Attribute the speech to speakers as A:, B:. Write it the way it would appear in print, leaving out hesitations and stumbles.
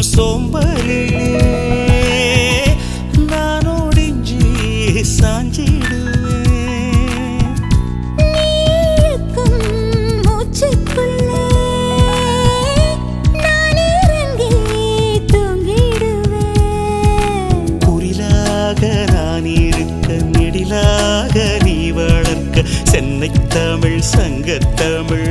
A: சோம்பலிலே நான் ஒடிஞ்சி சாஞ்சிடுவேன். குரிலாக நான் இருக்க நெடிலாக நீ வளர்க்க சென்னை தமிழ் சங்கத்தமிழ்